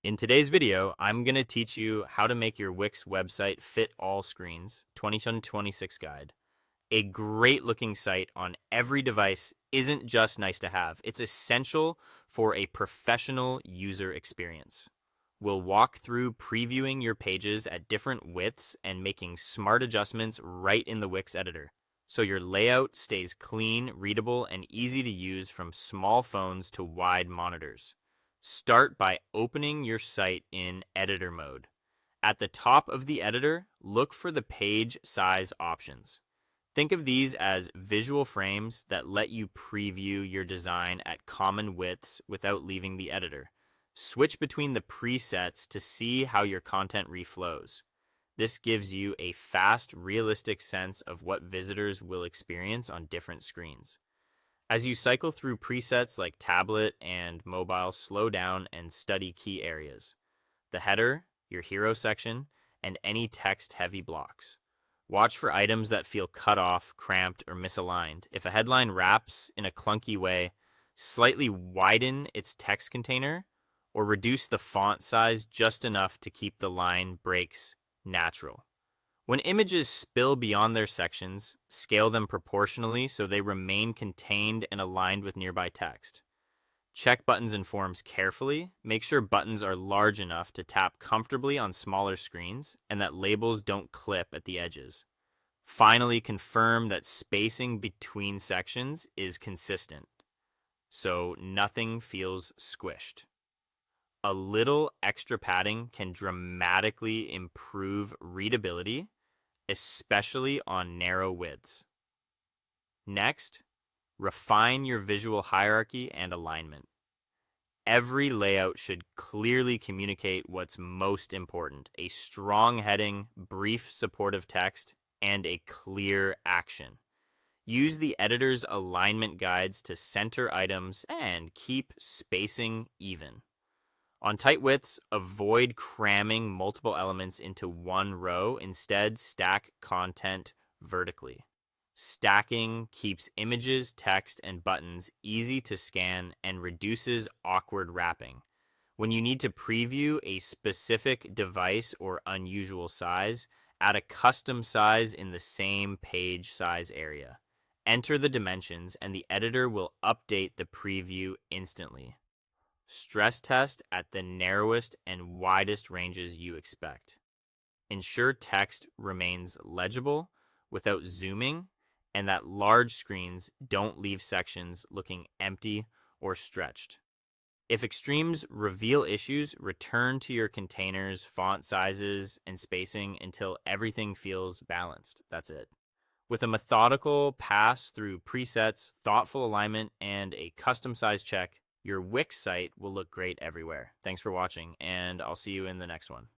In today's video, I'm going to teach you how to make your Wix website fit all screens, 2026 guide. A great looking site on every device isn't just nice to have, it's essential for a professional user experience. We'll walk through previewing your pages at different widths and making smart adjustments right in the Wix editor, so your layout stays clean, readable, and easy to use from small phones to wide monitors. Start by opening your site in editor mode. At the top of the editor, look for the page size options. Think of these as visual frames that let you preview your design at common widths without leaving the editor. Switch between the presets to see how your content reflows. This gives you a fast, realistic sense of what visitors will experience on different screens. As you cycle through presets like tablet and mobile, slow down and study key areas: the header, your hero section, and any text-heavy blocks. Watch for items that feel cut off, cramped, or misaligned. If a headline wraps in a clunky way, slightly widen its text container or reduce the font size just enough to keep the line breaks natural. When images spill beyond their sections, scale them proportionally so they remain contained and aligned with nearby text. Check buttons and forms carefully. Make sure buttons are large enough to tap comfortably on smaller screens and that labels don't clip at the edges. Finally, confirm that spacing between sections is consistent, so nothing feels squished. A little extra padding can dramatically improve readability, especially on narrow widths. Next, refine your visual hierarchy and alignment. Every layout should clearly communicate what's most important: a strong heading, brief supportive text, and a clear action. Use the editor's alignment guides to center items and keep spacing even. On tight widths, avoid cramming multiple elements into one row. Instead, stack content vertically. Stacking keeps images, text, and buttons easy to scan and reduces awkward wrapping. When you need to preview a specific device or unusual size, add a custom size in the same page size area. Enter the dimensions, and the editor will update the preview instantly. Stress test at the narrowest and widest ranges you expect. Ensure text remains legible without zooming, and that large screens don't leave sections looking empty or stretched. If extremes reveal issues, return to your containers, font sizes, and spacing until everything feels balanced. That's it. With a methodical pass through presets, thoughtful alignment, and a custom size check, your Wix site will look great everywhere. Thanks for watching, and I'll see you in the next one.